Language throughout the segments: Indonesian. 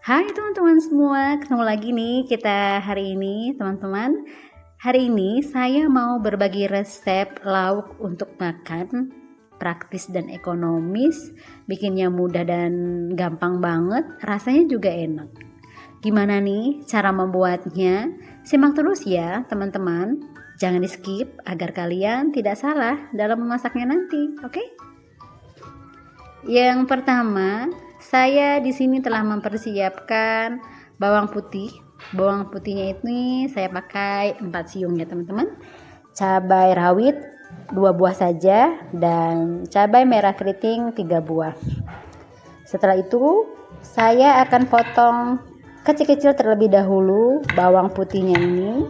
Hai teman-teman semua, ketemu lagi nih kita hari ini teman-teman. Hari ini saya mau berbagi resep lauk untuk makan praktis dan ekonomis, bikinnya mudah dan gampang banget, rasanya juga enak. Gimana nih cara membuatnya? Simak terus ya teman-teman, jangan di skip agar kalian tidak salah dalam memasaknya nanti, oke? Yang pertama, saya di sini telah mempersiapkan bawang putih. Bawang putihnya ini saya pakai 4 siung ya teman-teman. Cabai rawit 2 buah saja dan cabai merah keriting 3 buah. Setelah itu, saya akan potong kecil-kecil terlebih dahulu bawang putihnya ini.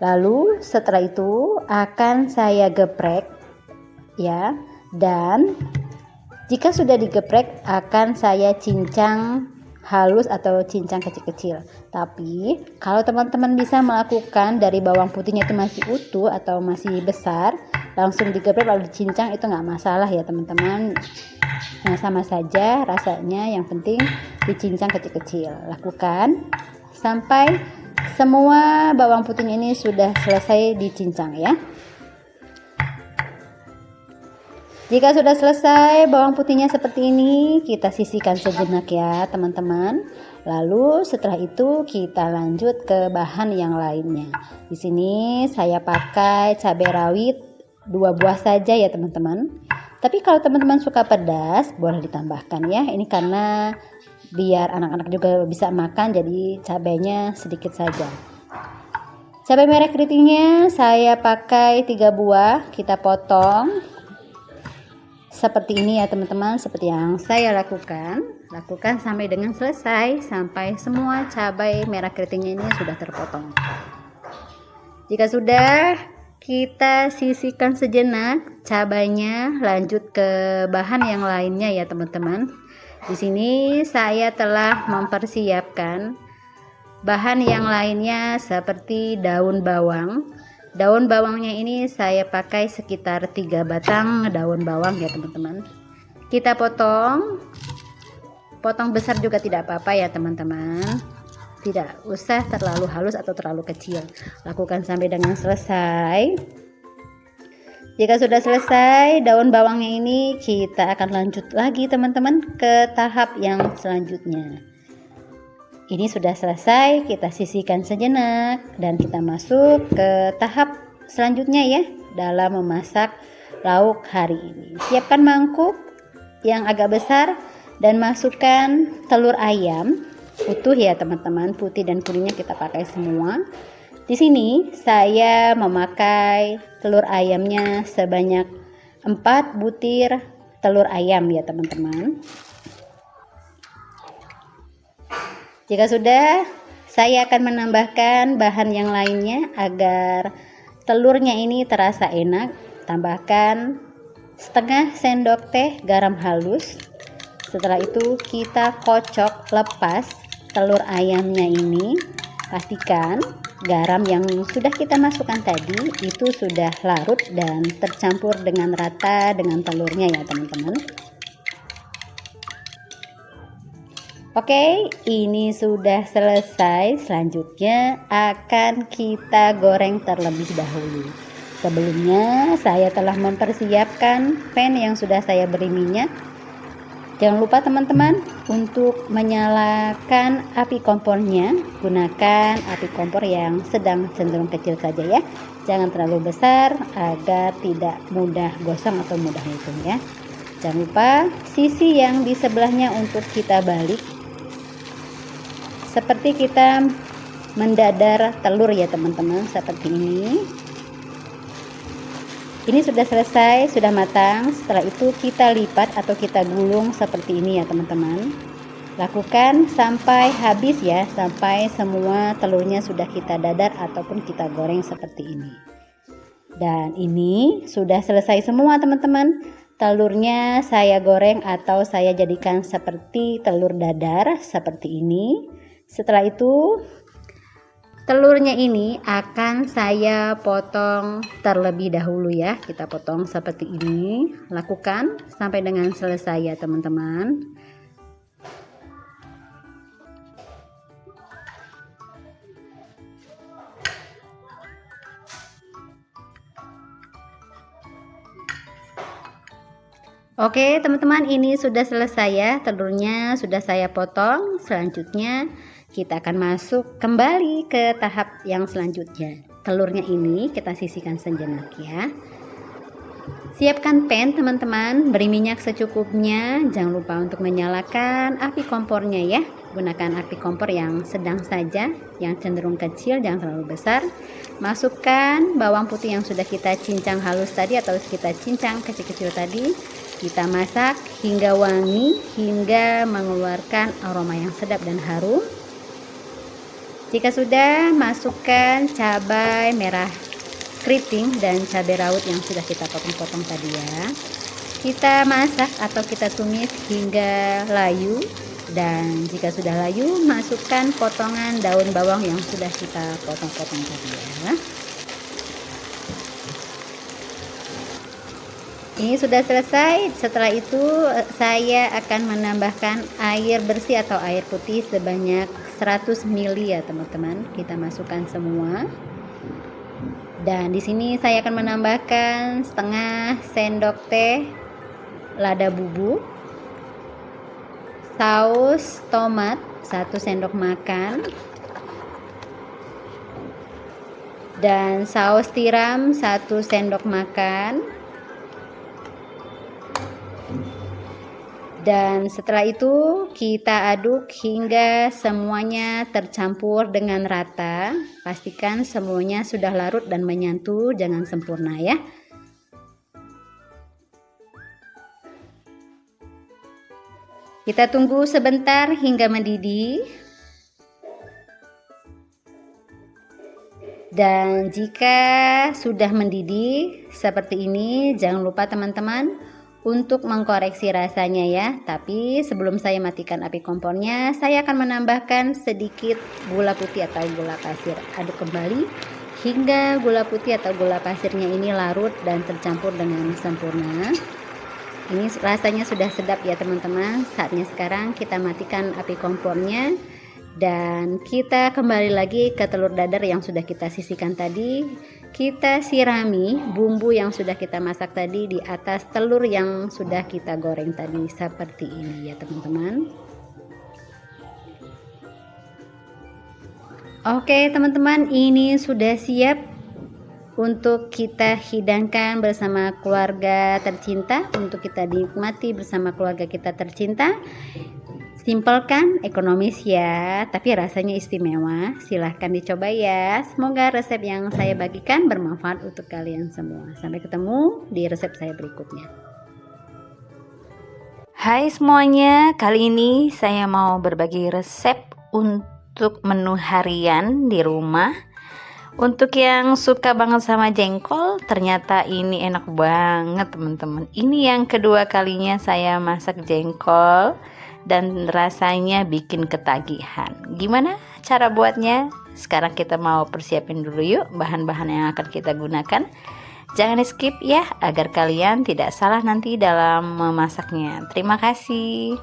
Lalu setelah itu akan saya geprek ya, dan jika sudah digeprek akan saya cincang halus atau cincang kecil-kecil. Tapi kalau teman-teman bisa melakukan dari bawang putihnya itu masih utuh atau masih besar, langsung digeprek lalu dicincang itu nggak masalah ya teman-teman. Nah, sama saja rasanya, yang penting dicincang kecil-kecil. Lakukan sampai semua bawang putihnya ini sudah selesai dicincang ya. Jika sudah selesai bawang putihnya seperti ini, kita sisihkan sejenak ya teman-teman. Lalu setelah itu kita lanjut ke bahan yang lainnya. Di sini saya pakai cabai rawit 2 buah saja ya teman-teman. Tapi kalau teman-teman suka pedas, boleh ditambahkan ya. Ini karena biar anak-anak juga bisa makan, jadi cabainya sedikit saja. Cabai merah keritingnya saya pakai 3 buah, kita potong seperti ini ya teman-teman, seperti yang saya lakukan sampai dengan selesai, sampai semua cabai merah keritingnya ini sudah terpotong. Jika sudah, kita sisihkan sejenak cabainya, lanjut ke bahan yang lainnya ya teman-teman. Di sini saya telah mempersiapkan bahan yang lainnya seperti daun bawang. Daun bawangnya ini saya pakai sekitar 3 batang daun bawang ya teman-teman. Kita potong besar juga tidak apa-apa ya teman-teman. Tidak usah terlalu halus atau terlalu kecil. Lakukan sampai dengan selesai. Jika sudah selesai daun bawangnya ini, kita akan lanjut lagi teman-teman ke tahap yang selanjutnya. Ini sudah selesai, kita sisihkan sejenak dan kita masuk ke tahap selanjutnya ya dalam memasak lauk hari ini. Siapkan mangkuk yang agak besar dan masukkan telur ayam utuh ya teman-teman, putih dan kuningnya kita pakai semua. Di sini saya memakai telur ayamnya sebanyak 4 butir telur ayam ya teman-teman. Jika sudah, saya akan menambahkan bahan yang lainnya agar telurnya ini terasa enak. Tambahkan setengah sendok teh garam halus. Setelah itu kita kocok lepas telur ayamnya ini. Pastikan garam yang sudah kita masukkan tadi itu sudah larut dan tercampur dengan rata dengan telurnya ya teman-teman. Oke, ini sudah selesai. Selanjutnya akan kita goreng terlebih dahulu. Sebelumnya saya telah mempersiapkan pan yang sudah saya beri minyak. Jangan lupa teman-teman untuk menyalakan api kompornya. Gunakan api kompor yang sedang cenderung kecil saja ya. Jangan terlalu besar agar tidak mudah gosong atau mudah mengusung ya. Jangan lupa sisi yang di sebelahnya untuk kita balik, seperti kita mendadar telur ya teman-teman, seperti ini. Ini sudah selesai, sudah matang. Setelah itu kita lipat atau kita gulung seperti ini ya teman-teman. Lakukan sampai habis ya, sampai semua telurnya sudah kita dadar ataupun kita goreng seperti ini. Dan ini sudah selesai semua teman-teman. Telurnya saya goreng atau saya jadikan seperti telur dadar seperti ini. Setelah itu telurnya ini akan saya potong terlebih dahulu ya. Kita potong seperti ini. Lakukan sampai dengan selesai ya teman-teman. Oke teman-teman, ini sudah selesai ya, telurnya sudah saya potong. Selanjutnya kita akan masuk kembali ke tahap yang selanjutnya. Telurnya ini kita sisihkan sejenak ya. Siapkan pan teman-teman, beri minyak secukupnya. Jangan lupa untuk menyalakan api kompornya ya. Gunakan api kompor yang sedang saja, yang cenderung kecil, jangan terlalu besar. Masukkan bawang putih yang sudah kita cincang halus tadi atau kita cincang kecil-kecil tadi. Kita masak hingga wangi, hingga mengeluarkan aroma yang sedap dan harum. Jika sudah, masukkan cabai merah keriting dan cabai rawit yang sudah kita potong-potong tadi ya. Kita masak atau kita tumis hingga layu, dan jika sudah layu, masukkan potongan daun bawang yang sudah kita potong-potong tadi ya. Ini sudah selesai. Setelah itu saya akan menambahkan air bersih atau air putih sebanyak 100 ml ya teman-teman. Kita masukkan semua. Dan di sini saya akan menambahkan setengah sendok teh lada bubuk, saus tomat 1 sendok makan, dan saus tiram 1 sendok makan. Dan setelah itu kita aduk hingga semuanya tercampur dengan rata. Pastikan semuanya sudah larut dan menyatu, jangan sempurna ya. Kita tunggu sebentar hingga mendidih. Dan jika sudah mendidih seperti ini, jangan lupa teman-teman untuk mengkoreksi rasanya ya. Tapi sebelum saya matikan api kompornya, saya akan menambahkan sedikit gula putih atau gula pasir. Aduk kembali hingga gula putih atau gula pasirnya ini larut dan tercampur dengan sempurna. Ini rasanya sudah sedap ya teman-teman. Saatnya sekarang kita matikan api kompornya, dan kita kembali lagi ke telur dadar yang sudah kita sisihkan tadi. Kita sirami bumbu yang sudah kita masak tadi di atas telur yang sudah kita goreng tadi, seperti ini ya teman-teman. Oke teman-teman, ini sudah siap untuk kita hidangkan bersama keluarga tercinta, untuk kita nikmati bersama keluarga kita tercinta. Simpel kan, ekonomis ya, tapi rasanya istimewa. Silahkan dicoba ya. Semoga resep yang saya bagikan bermanfaat untuk kalian semua. Sampai ketemu di resep saya berikutnya. Hai semuanya, kali ini saya mau berbagi resep untuk menu harian di rumah. Untuk yang suka banget sama jengkol, ternyata ini enak banget teman-teman. Ini yang kedua kalinya saya masak jengkol, dan rasanya bikin ketagihan. Gimana cara buatnya? Sekarang kita mau persiapin dulu yuk bahan-bahan yang akan kita gunakan. Jangan di skip ya, agar kalian tidak salah nanti dalam memasaknya. Terima kasih.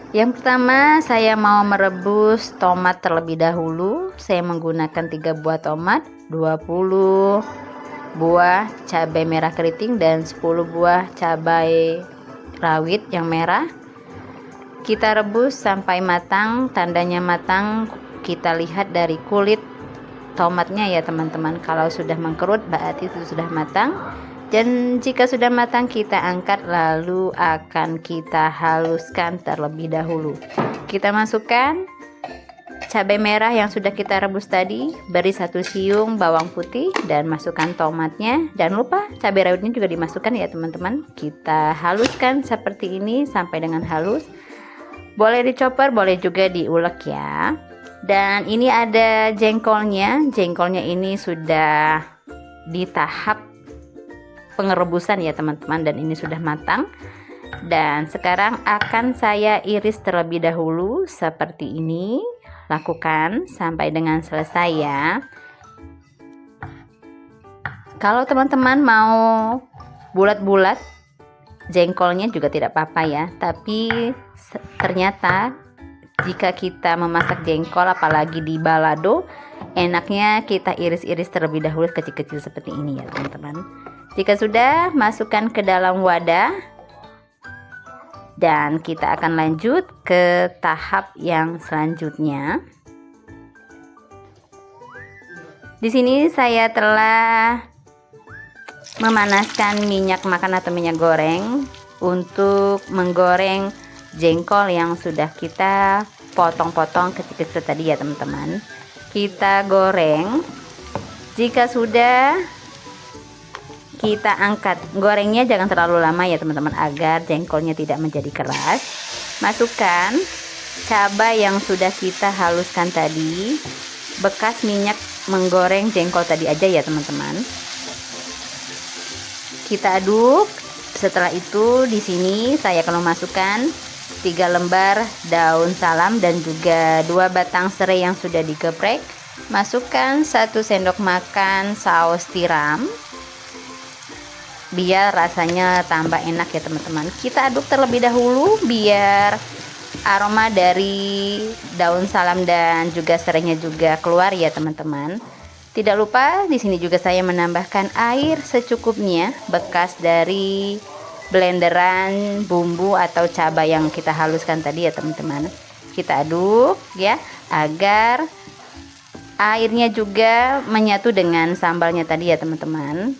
Yang pertama, saya mau merebus tomat terlebih dahulu. Saya menggunakan 3 buah tomat, 20 buah cabai merah keriting, dan 10 buah cabai rawit yang merah. Kita rebus sampai matang. Tandanya matang kita lihat dari kulit tomatnya ya teman-teman. Kalau sudah mengkerut berarti itu sudah matang. Dan jika sudah matang kita angkat, lalu akan kita haluskan terlebih dahulu. Kita masukkan cabai merah yang sudah kita rebus tadi, beri 1 siung bawang putih, dan masukkan tomatnya. Jangan lupa cabai rawitnya juga dimasukkan ya teman-teman. Kita haluskan seperti ini sampai dengan halus. Boleh dicopper, boleh juga diulek ya. Dan ini ada jengkolnya. Jengkolnya ini sudah di tahap pengerebusan ya teman-teman, dan ini sudah matang. Dan sekarang akan saya iris terlebih dahulu seperti ini. Lakukan sampai dengan selesai ya. Kalau teman-teman mau bulat-bulat jengkolnya juga tidak apa-apa ya. Tapi ternyata jika kita memasak jengkol apalagi di balado, enaknya kita iris-iris terlebih dahulu kecil-kecil seperti ini ya teman-teman. Jika sudah, masukkan ke dalam wadah dan kita akan lanjut ke tahap yang selanjutnya. Di sini saya telah memanaskan minyak makan atau minyak goreng untuk menggoreng jengkol yang sudah kita potong-potong kecil-kecil tadi ya teman-teman. Kita goreng. Jika sudah, kita angkat. Gorengnya jangan terlalu lama ya teman-teman, agar jengkolnya tidak menjadi keras. Masukkan cabai yang sudah kita haluskan tadi, bekas minyak menggoreng jengkol tadi aja ya teman-teman. Kita aduk. Setelah itu di sini saya akan memasukkan 3 lembar daun salam dan juga 2 batang serai yang sudah digeprek. Masukkan 1 sendok makan saus tiram biar rasanya tambah enak ya teman-teman. Kita aduk terlebih dahulu biar aroma dari daun salam dan juga serainya juga keluar ya teman-teman. Tidak lupa di sini juga saya menambahkan air secukupnya bekas dari blenderan bumbu atau cabai yang kita haluskan tadi ya teman-teman. Kita aduk ya agar airnya juga menyatu dengan sambalnya tadi ya teman-teman.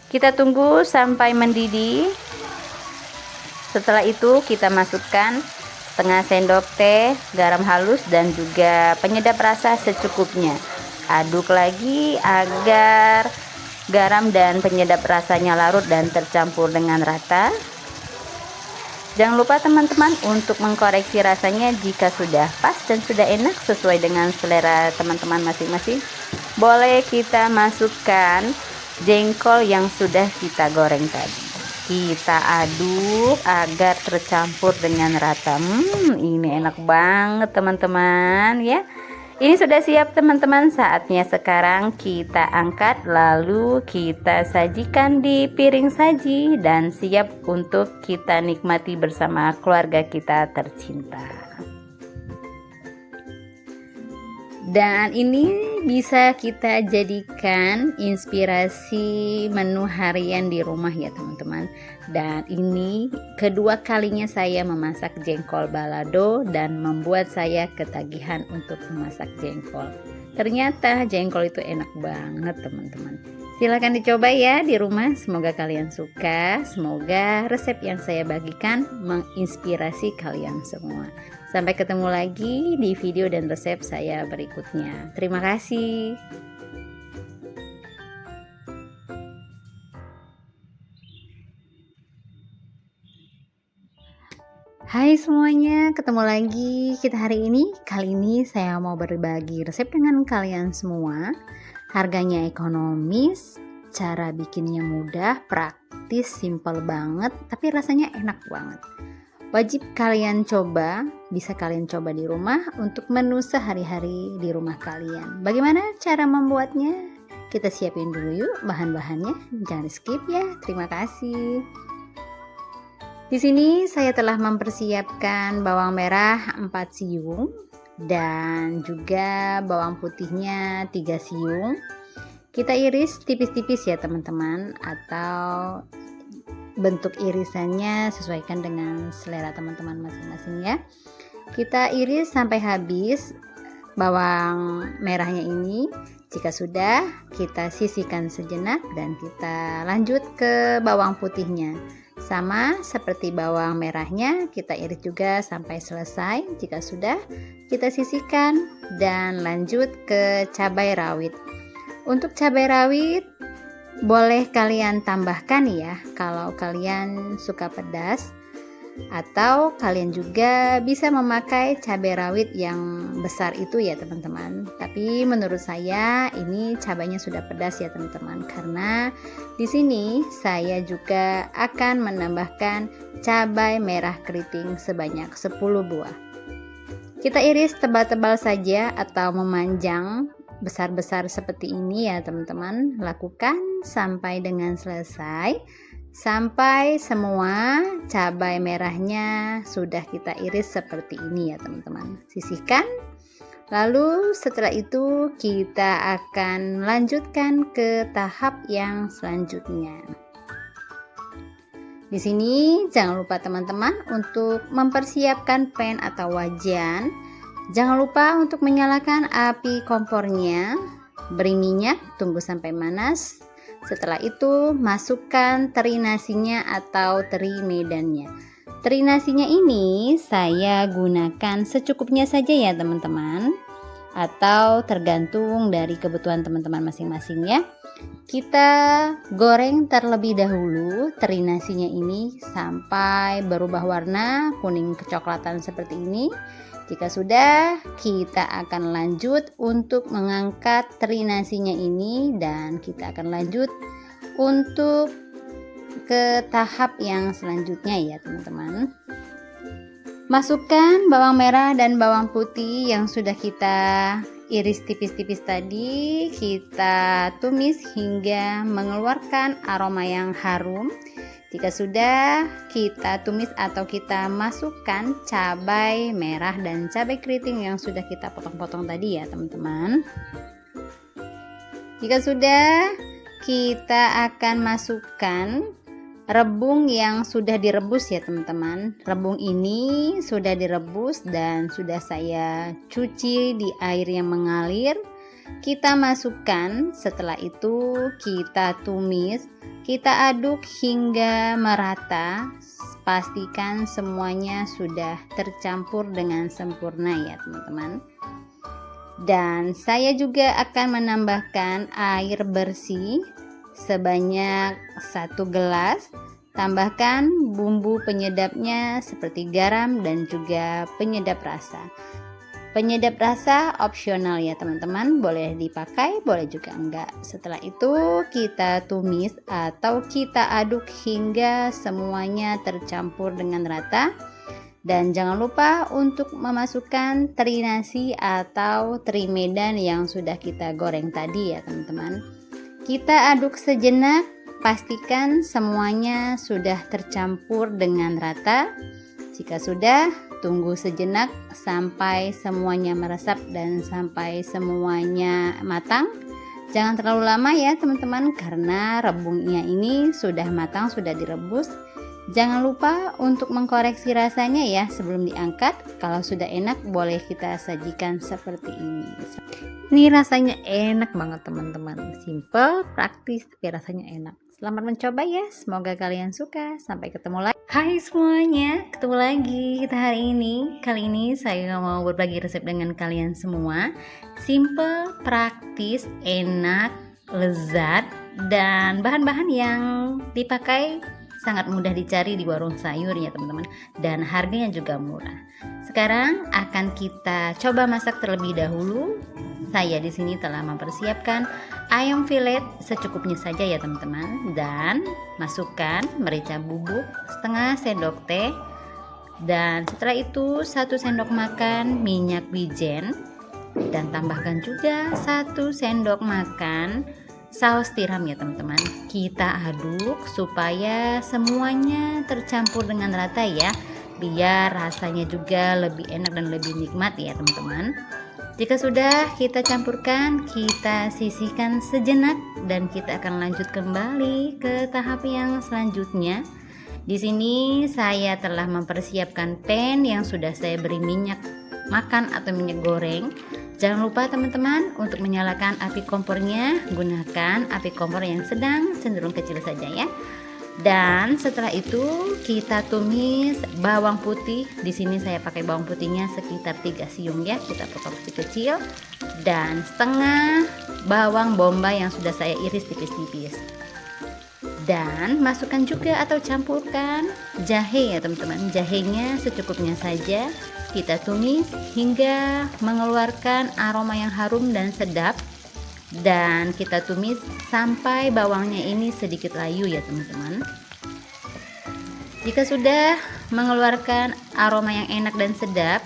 Kita tunggu sampai mendidih. Setelah itu kita masukkan setengah sendok teh garam halus dan juga penyedap rasa secukupnya. Aduk lagi agar garam dan penyedap rasanya larut dan tercampur dengan rata. Jangan lupa teman-teman untuk mengkoreksi rasanya jika sudah pas dan sudah enak sesuai dengan selera teman-teman masing-masing. Boleh kita masukkan jengkol yang sudah kita goreng tadi. Kita aduk agar tercampur dengan rata. Ini enak banget teman-teman ya. Ini sudah siap teman-teman. Saatnya sekarang kita angkat lalu kita sajikan di piring saji dan siap untuk kita nikmati bersama keluarga kita tercinta. Dan ini bisa kita jadikan inspirasi menu harian di rumah ya teman-teman. Dan ini kedua kalinya saya memasak jengkol balado dan membuat saya ketagihan untuk memasak jengkol. Ternyata jengkol itu enak banget teman-teman. Silahkan dicoba ya di rumah. Semoga kalian suka. Semoga resep yang saya bagikan menginspirasi kalian semua. Sampai ketemu lagi di video dan resep saya berikutnya. Terima kasih. Hai semuanya, ketemu lagi kita hari ini. Kali ini saya mau berbagi resep dengan kalian semua. Harganya ekonomis, cara bikinnya mudah, praktis, simple banget, tapi rasanya enak banget. Wajib kalian coba, bisa kalian coba di rumah untuk menu sehari-hari di rumah kalian. Bagaimana cara membuatnya? Kita siapin dulu yuk bahan-bahannya. Jangan skip ya. Terima kasih. Di sini saya telah mempersiapkan bawang merah 4 siung dan juga bawang putihnya 3 siung. Kita iris tipis-tipis ya teman-teman, atau bentuk irisannya sesuaikan dengan selera teman-teman masing-masing ya. Kita iris sampai habis bawang merahnya ini. Jika sudah, kita sisihkan sejenak dan kita lanjut ke bawang putihnya. Sama seperti bawang merahnya, kita iris juga sampai selesai. Jika sudah, kita sisihkan dan lanjut ke cabai rawit. Untuk cabai rawit boleh kalian tambahkan ya kalau kalian suka pedas, atau kalian juga bisa memakai cabai rawit yang besar itu ya teman-teman. Tapi menurut saya ini cabainya sudah pedas ya teman-teman, karena di sini saya juga akan menambahkan cabai merah keriting sebanyak 10 buah. Kita iris tebal-tebal saja atau memanjang besar-besar seperti ini ya teman-teman. Lakukan sampai dengan selesai, sampai semua cabai merahnya sudah kita iris seperti ini ya teman-teman. Sisihkan, Lalu setelah itu kita akan lanjutkan ke tahap yang selanjutnya. Di sini jangan lupa teman-teman untuk mempersiapkan pan atau wajan. Jangan lupa untuk menyalakan api kompornya. Beri minyak, tunggu sampai panas. Setelah itu masukkan teri nasinya atau teri medannya. Teri nasinya ini saya gunakan secukupnya saja ya teman-teman, atau tergantung dari kebutuhan teman-teman masing-masing ya. Kita goreng terlebih dahulu teri nasinya ini sampai berubah warna kuning kecoklatan seperti ini. Jika sudah, kita akan lanjut untuk mengangkat teri nasinya ini dan kita akan lanjut untuk ke tahap yang selanjutnya ya teman-teman. Masukkan bawang merah dan bawang putih yang sudah kita iris tipis-tipis tadi, kita tumis hingga mengeluarkan aroma yang harum. Jika sudah, kita tumis atau kita masukkan cabai merah dan cabai keriting yang sudah kita potong-potong tadi ya teman-teman. Jika sudah, kita akan masukkan rebung yang sudah direbus ya teman-teman. Rebung ini sudah direbus dan sudah saya cuci di air yang mengalir. Kita masukkan, setelah itu kita tumis, kita aduk hingga merata. Pastikan semuanya sudah tercampur dengan sempurna ya teman-teman. Dan saya juga akan menambahkan air bersih sebanyak 1 gelas. Tambahkan bumbu penyedapnya seperti garam dan juga penyedap rasa. Penyedap rasa opsional ya teman-teman, boleh dipakai, boleh juga enggak. Setelah itu kita tumis atau kita aduk hingga semuanya tercampur dengan rata. Dan jangan lupa untuk memasukkan teri nasi atau teri medan yang sudah kita goreng tadi ya teman-teman. Kita aduk sejenak, pastikan semuanya sudah tercampur dengan rata. Jika sudah, tunggu sejenak sampai semuanya meresap dan sampai semuanya matang. Jangan terlalu lama ya teman-teman, karena rebungnya ini sudah matang, sudah direbus. Jangan lupa untuk mengkoreksi rasanya ya sebelum diangkat. Kalau sudah enak, boleh kita sajikan seperti ini. Ini rasanya enak banget teman-teman, simple, praktis, tapi rasanya enak. Selamat mencoba ya, semoga kalian suka. Sampai ketemu lagi. Hai semuanya, ketemu lagi kita hari ini. Kali ini saya mau berbagi resep dengan kalian semua. Simple, praktis, enak, lezat, dan bahan-bahan yang dipakai sangat mudah dicari di warung sayur ya teman-teman, dan harganya juga murah. Sekarang akan kita coba masak terlebih dahulu. Saya di sini telah mempersiapkan ayam filet secukupnya saja ya teman-teman, dan masukkan merica bubuk setengah sendok teh, dan setelah itu 1 sendok makan minyak wijen, dan tambahkan juga 1 sendok makan saus tiram ya teman-teman. Kita aduk supaya semuanya tercampur dengan rata ya, biar rasanya juga lebih enak dan lebih nikmat ya teman-teman. Jika sudah kita campurkan, kita sisihkan sejenak dan kita akan lanjut kembali ke tahap yang selanjutnya. Di sini saya telah mempersiapkan pan yang sudah saya beri minyak makan atau minyak goreng. Jangan lupa teman-teman untuk menyalakan api kompornya, gunakan api kompor yang sedang cenderung kecil saja ya. Dan setelah itu kita tumis bawang putih. Di sini saya pakai bawang putihnya sekitar 3 siung ya, kita potong kecil-kecil, dan setengah bawang bombay yang sudah saya iris tipis-tipis. Dan masukkan juga atau campurkan jahe ya teman-teman. Jahenya secukupnya saja. Kita tumis hingga mengeluarkan aroma yang harum dan sedap. Dan kita tumis sampai bawangnya ini sedikit layu ya teman-teman. Jika sudah mengeluarkan aroma yang enak dan sedap,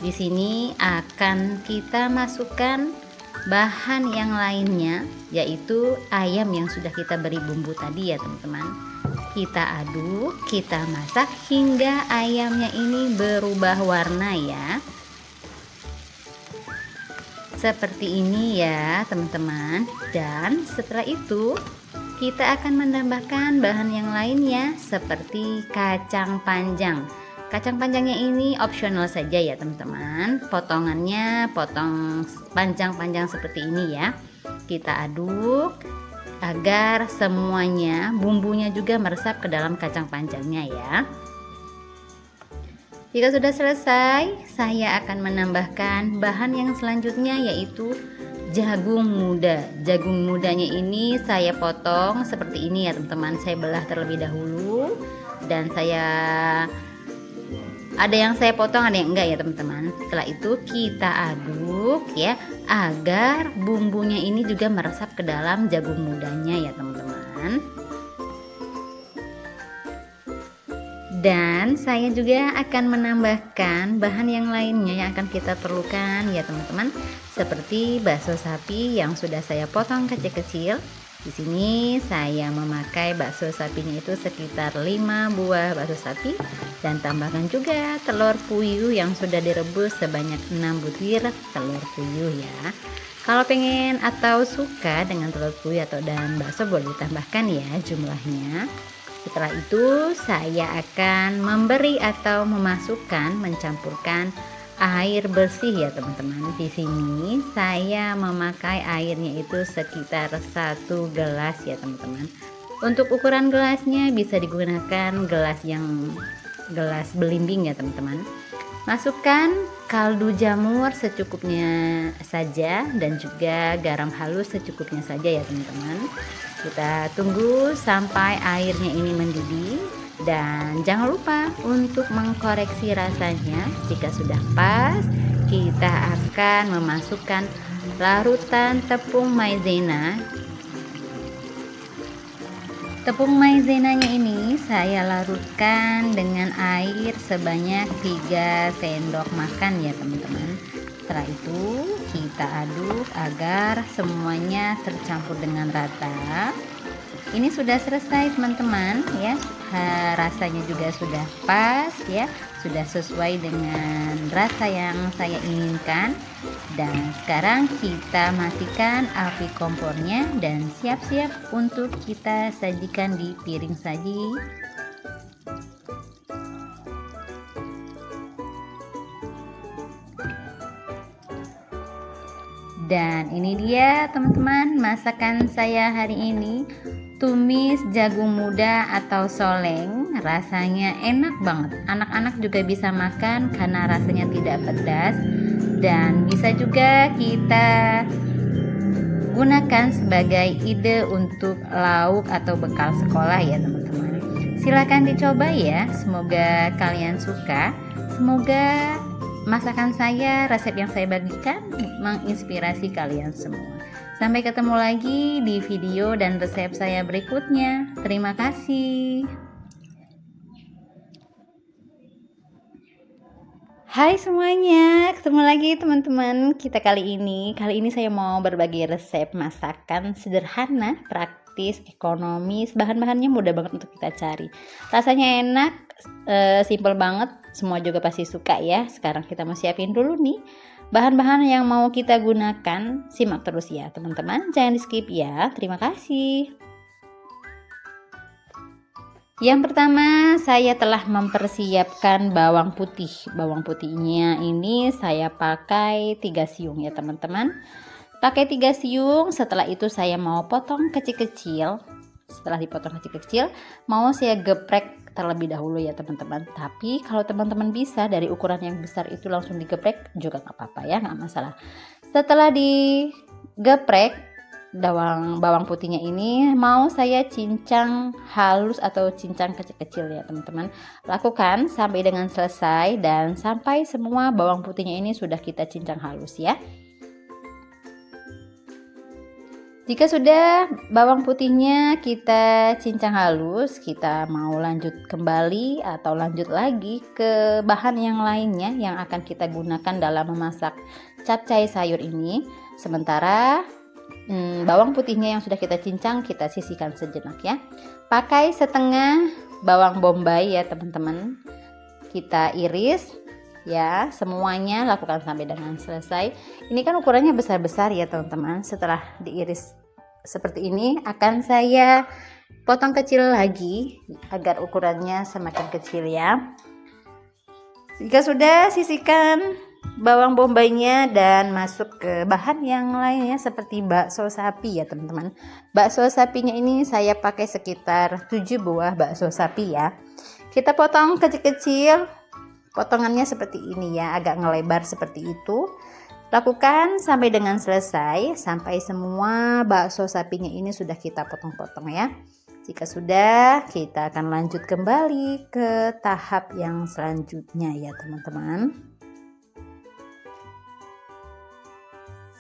di sini akan kita masukkan bahan yang lainnya, yaitu ayam yang sudah kita beri bumbu tadi ya teman-teman. Kita aduk, kita masak hingga ayamnya ini berubah warna ya. seperti ini ya teman-teman. Dan setelah itu kita akan menambahkan bahan yang lainnya seperti kacang panjang. Kacang panjangnya ini opsional saja ya teman-teman. Potongannya potong panjang-panjang seperti ini ya. Kita aduk agar semuanya bumbunya juga meresap ke dalam kacang panjangnya ya. Jika sudah selesai, saya akan menambahkan bahan yang selanjutnya yaitu jagung muda. Jagung mudanya ini saya potong seperti ini ya teman-teman. Saya belah terlebih dahulu dan ada yang saya potong, ada yang enggak ya teman-teman. Setelah itu kita aduk ya agar bumbunya ini juga meresap ke dalam jagung mudanya ya teman-teman. Dan saya juga akan menambahkan bahan yang lainnya yang akan kita perlukan ya teman-teman, seperti bakso sapi yang sudah saya potong kecil-kecil. Di sini saya memakai bakso sapinya itu sekitar 5 buah bakso sapi, dan tambahkan juga telur puyuh yang sudah direbus sebanyak 6 butir telur puyuh ya. Kalau pengen atau suka dengan telur puyuh atau dan bakso boleh ditambahkan ya jumlahnya. Setelah itu saya akan memberi atau mencampurkan air bersih ya teman-teman. Di sini saya memakai airnya itu sekitar 1 gelas ya teman-teman. Untuk ukuran gelasnya bisa digunakan gelas belimbing ya teman-teman. Masukkan kaldu jamur secukupnya saja dan juga garam halus secukupnya saja ya teman-teman. Kita tunggu sampai airnya ini mendidih, dan jangan lupa untuk mengkoreksi rasanya. Jika sudah pas, kita akan memasukkan larutan tepung maizena. Tepung maizenanya ini saya larutkan dengan air sebanyak 3 sendok makan ya teman-teman. Setelah itu kita aduk agar semuanya tercampur dengan rata. Ini sudah selesai teman-teman ya. Rasanya juga sudah pas ya, sudah sesuai dengan rasa yang saya inginkan. Dan sekarang kita matikan api kompornya dan siap-siap untuk kita sajikan di piring saji. Dan ini dia teman-teman masakan saya hari ini, tumis jagung muda atau soleng. Rasanya enak banget, anak-anak juga bisa makan karena rasanya tidak pedas, dan bisa juga kita gunakan sebagai ide untuk lauk atau bekal sekolah ya teman-teman. Silahkan dicoba ya, semoga kalian suka. Semoga masakan saya, resep yang saya bagikan menginspirasi kalian semua. Sampai ketemu lagi di video dan resep saya berikutnya. Terima kasih. Hai semuanya, ketemu lagi teman-teman kita kali ini saya mau berbagi resep masakan sederhana, praktis, ekonomis, bahan-bahannya mudah banget untuk kita cari. Rasanya enak, simple banget, semua juga pasti suka ya. Sekarang kita mau siapin dulu nih bahan-bahan yang mau kita gunakan. Simak terus ya teman-teman, jangan di skip ya. Terima kasih. Yang pertama, saya telah mempersiapkan bawang putih. Bawang putihnya ini saya pakai 3 siung ya teman-teman. Pakai 3 siung, setelah itu saya mau potong kecil-kecil. Setelah dipotong kecil-kecil, mau saya geprek terlebih dahulu ya teman-teman. Tapi kalau teman-teman bisa dari ukuran yang besar itu langsung digeprek juga nggak apa-apa ya, nggak masalah. Setelah digeprek, bawang putihnya ini mau saya cincang halus atau cincang kecil-kecil ya teman-teman. Lakukan sampai dengan selesai dan sampai semua bawang putihnya ini sudah kita cincang halus ya. Jika sudah bawang putihnya kita cincang halus, kita mau lanjut kembali atau lanjut lagi ke bahan yang lainnya yang akan kita gunakan dalam memasak capcay sayur ini. Sementara bawang putihnya yang sudah kita cincang kita sisihkan sejenak ya. Pakai setengah bawang bombay ya teman-teman. Kita iris ya, semuanya lakukan sampai dengan selesai. Ini kan ukurannya besar-besar ya teman-teman. Setelah diiris seperti ini akan saya potong kecil lagi agar ukurannya semakin kecil ya. Jika sudah, sisihkan bawang bombaynya dan masuk ke bahan yang lainnya seperti bakso sapi ya teman-teman. Bakso sapinya ini saya pakai sekitar 7 buah bakso sapi ya. Kita potong kecil-kecil, potongannya seperti ini ya, agak ngelebar seperti itu. Lakukan sampai dengan selesai, sampai semua bakso sapinya ini sudah kita potong-potong ya. Jika sudah, kita akan lanjut kembali ke tahap yang selanjutnya ya teman-teman.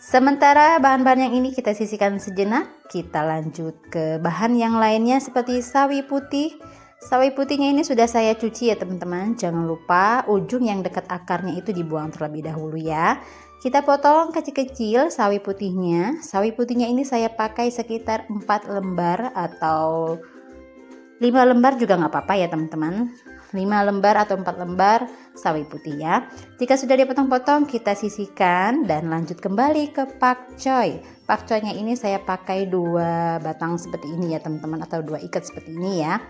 Sementara bahan-bahan yang ini kita sisihkan sejenak, kita lanjut ke bahan yang lainnya seperti sawi putih. Sawi putihnya ini sudah saya cuci ya teman-teman. Jangan lupa ujung yang dekat akarnya itu dibuang terlebih dahulu ya. Kita potong kecil-kecil sawi putihnya. Sawi putihnya ini saya pakai sekitar 4 lembar atau 5 lembar juga nggak apa-apa ya teman-teman. 5 lembar atau 4 lembar sawi putih ya. Jika sudah dipotong-potong, kita sisihkan dan lanjut kembali ke pakcoy. Pakcoynya ini saya pakai 2 batang seperti ini ya teman-teman, atau 2 ikat seperti ini ya.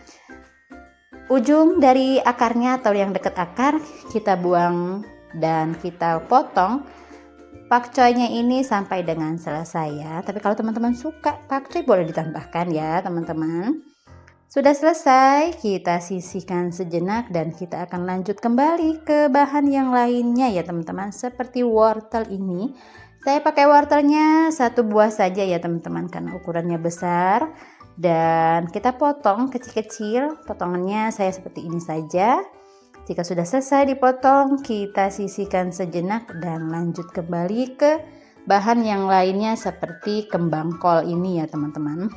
Ujung dari akarnya atau yang dekat akar kita buang dan kita potong pakcoynya ini sampai dengan selesai ya. Tapi kalau teman-teman suka pakcoy boleh ditambahkan ya teman-teman. Sudah selesai, kita sisihkan sejenak dan kita akan lanjut kembali ke bahan yang lainnya ya teman-teman. Seperti wortel ini, saya pakai wortelnya 1 buah saja ya teman-teman karena ukurannya besar. Dan kita potong kecil-kecil, potongannya saya seperti ini saja. Jika sudah selesai dipotong, kita sisihkan sejenak dan lanjut kembali ke bahan yang lainnya seperti kembang kol ini ya teman-teman.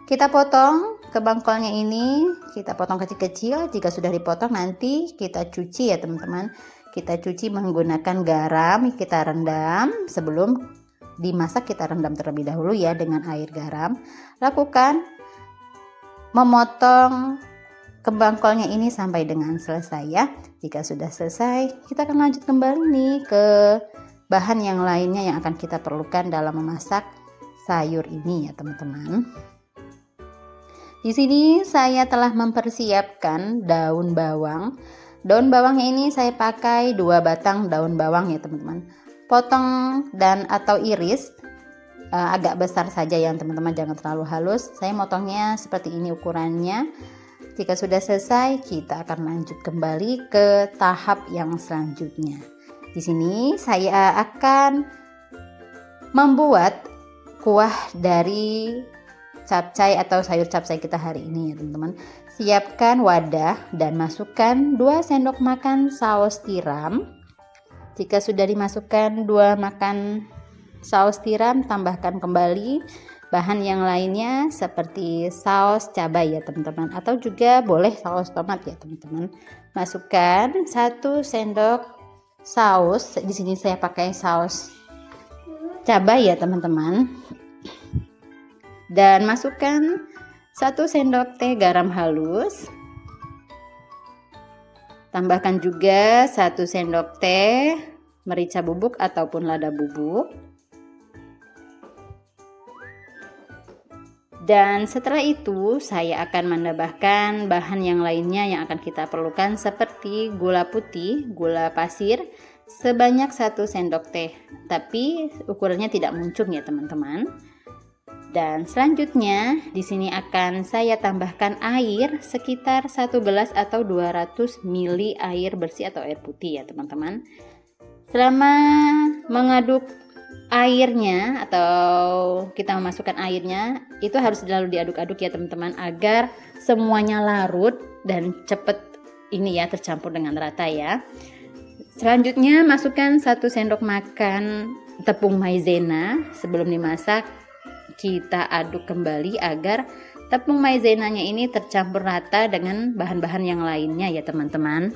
Kita potong kembang kolnya ini, kita potong kecil-kecil. Jika sudah dipotong nanti kita cuci ya teman-teman. Kita cuci menggunakan garam, kita rendam sebelum dimasak, kita rendam terlebih dahulu ya dengan air garam. Lakukan memotong kembang kolnya ini sampai dengan selesai ya. Jika sudah selesai, kita akan lanjut kembali nih ke bahan yang lainnya yang akan kita perlukan dalam memasak sayur ini ya teman-teman. Di sini saya telah mempersiapkan daun bawang. Daun bawangnya ini saya pakai 2 batang daun bawang ya teman-teman. Potong dan atau iris agak besar saja ya teman-teman, jangan terlalu halus. Saya motongnya seperti ini ukurannya. Jika sudah selesai, kita akan lanjut kembali ke tahap yang selanjutnya. Di sini saya akan membuat kuah dari capcay atau sayur capcay kita hari ini ya teman-teman. Siapkan wadah dan masukkan 2 sendok makan saus tiram. Jika sudah dimasukkan 2 makan saus tiram, tambahkan kembali bahan yang lainnya seperti saus cabai ya teman-teman, atau juga boleh saus tomat ya teman-teman. Masukkan 1 sendok saus. Di sini saya pakai saus cabai ya teman-teman. Dan masukkan 1 sendok teh garam halus. Tambahkan juga 1 sendok teh merica bubuk ataupun lada bubuk. Dan setelah itu saya akan menambahkan bahan yang lainnya yang akan kita perlukan seperti gula putih, gula pasir sebanyak 1 sendok teh. Tapi ukurannya tidak muncung ya teman-teman. Dan selanjutnya di sini akan saya tambahkan air sekitar 1 gelas atau 200 ml air bersih atau air putih ya teman-teman. Selama mengaduk airnya atau kita memasukkan airnya, itu harus selalu diaduk-aduk ya teman-teman agar semuanya larut dan cepat ini ya tercampur dengan rata ya. Selanjutnya masukkan 1 sendok makan tepung maizena. Sebelum dimasak kita aduk kembali agar tepung maizenanya ini tercampur rata dengan bahan-bahan yang lainnya ya teman-teman.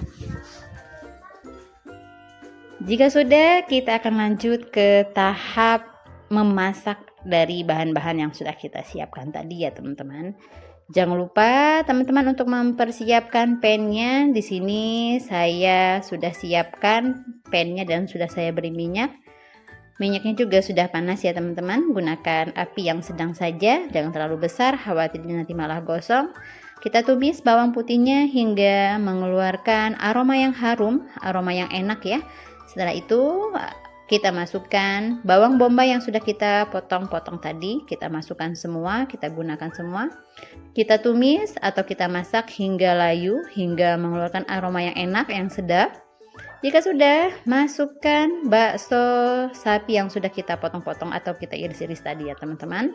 Jika sudah, kita akan lanjut ke tahap memasak dari bahan-bahan yang sudah kita siapkan tadi ya teman-teman. Jangan lupa teman-teman untuk mempersiapkan pannya. Di sini saya sudah siapkan pannya dan sudah saya beri minyak. Minyaknya juga sudah panas ya teman-teman. Gunakan api yang sedang saja, jangan terlalu besar, khawatir nanti malah gosong. Kita tumis bawang putihnya hingga mengeluarkan aroma yang harum, aroma yang enak ya. Setelah itu kita masukkan bawang bombay yang sudah kita potong-potong tadi. Kita masukkan semua, kita gunakan semua. Kita tumis atau kita masak hingga layu, hingga mengeluarkan aroma yang enak, yang sedap. Jika sudah, masukkan bakso sapi yang sudah kita potong-potong atau kita iris-iris tadi ya teman-teman.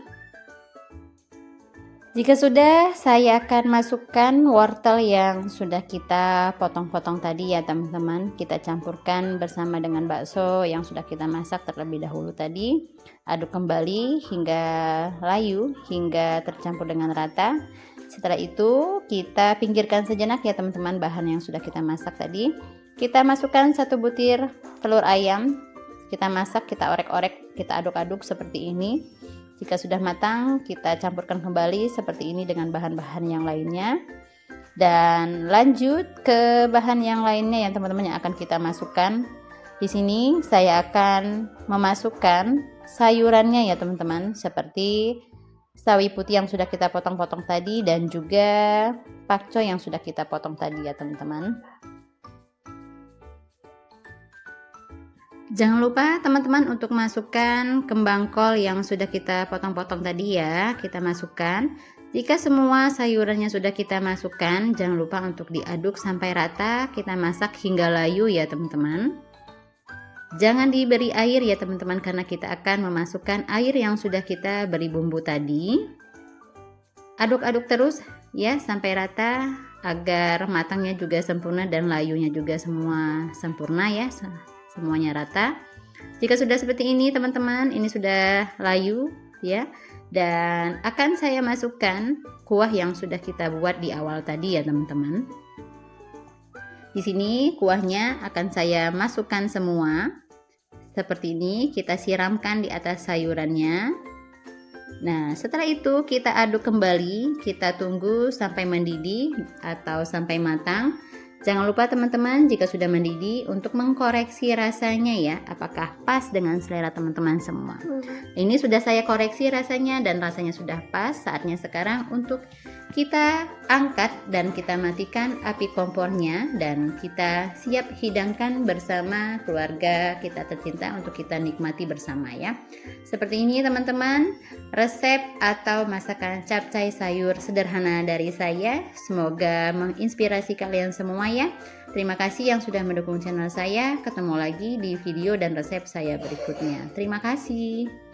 Jika sudah, saya akan masukkan wortel yang sudah kita potong-potong tadi ya teman-teman. Kita campurkan bersama dengan bakso yang sudah kita masak terlebih dahulu tadi. Aduk kembali hingga layu, hingga tercampur dengan rata. Setelah itu kita pinggirkan sejenak ya teman-teman bahan yang sudah kita masak tadi. Kita masukkan 1 butir telur ayam. Kita masak, kita orek-orek, kita aduk-aduk seperti ini. Jika sudah matang, kita campurkan kembali seperti ini dengan bahan-bahan yang lainnya. Dan lanjut ke bahan yang lainnya yang teman-teman yang akan kita masukkan. Di sini saya akan memasukkan sayurannya ya teman-teman, seperti sawi putih yang sudah kita potong-potong tadi dan juga pakcoy yang sudah kita potong tadi ya teman-teman. Jangan lupa teman-teman untuk masukkan kembang kol yang sudah kita potong-potong tadi ya, kita masukkan. Jika semua sayurannya sudah kita masukkan, jangan lupa untuk diaduk sampai rata, kita masak hingga layu ya teman-teman. Jangan diberi air ya teman-teman karena kita akan memasukkan air yang sudah kita beri bumbu tadi. Aduk-aduk terus ya sampai rata agar matangnya juga sempurna dan layunya juga semua sempurna ya. Semuanya rata. Jika sudah seperti ini teman-teman, ini sudah layu ya, dan akan saya masukkan kuah yang sudah kita buat di awal tadi ya teman-teman. Di sini kuahnya akan saya masukkan semua seperti ini, kita siramkan di atas sayurannya. Nah setelah itu kita aduk kembali, kita tunggu sampai mendidih atau sampai matang. Jangan lupa teman-teman jika sudah mendidih untuk mengkoreksi rasanya ya, apakah pas dengan selera teman-teman semua. Ini sudah saya koreksi rasanya dan rasanya sudah pas. Saatnya sekarang untuk kita angkat dan kita matikan api kompornya dan kita siap hidangkan bersama keluarga kita tercinta untuk kita nikmati bersama ya. Seperti ini teman-teman, resep atau masakan capcay sayur sederhana dari saya. Semoga menginspirasi kalian semua ya. Terima kasih yang sudah mendukung channel saya. Ketemu lagi di video dan resep saya berikutnya. Terima kasih.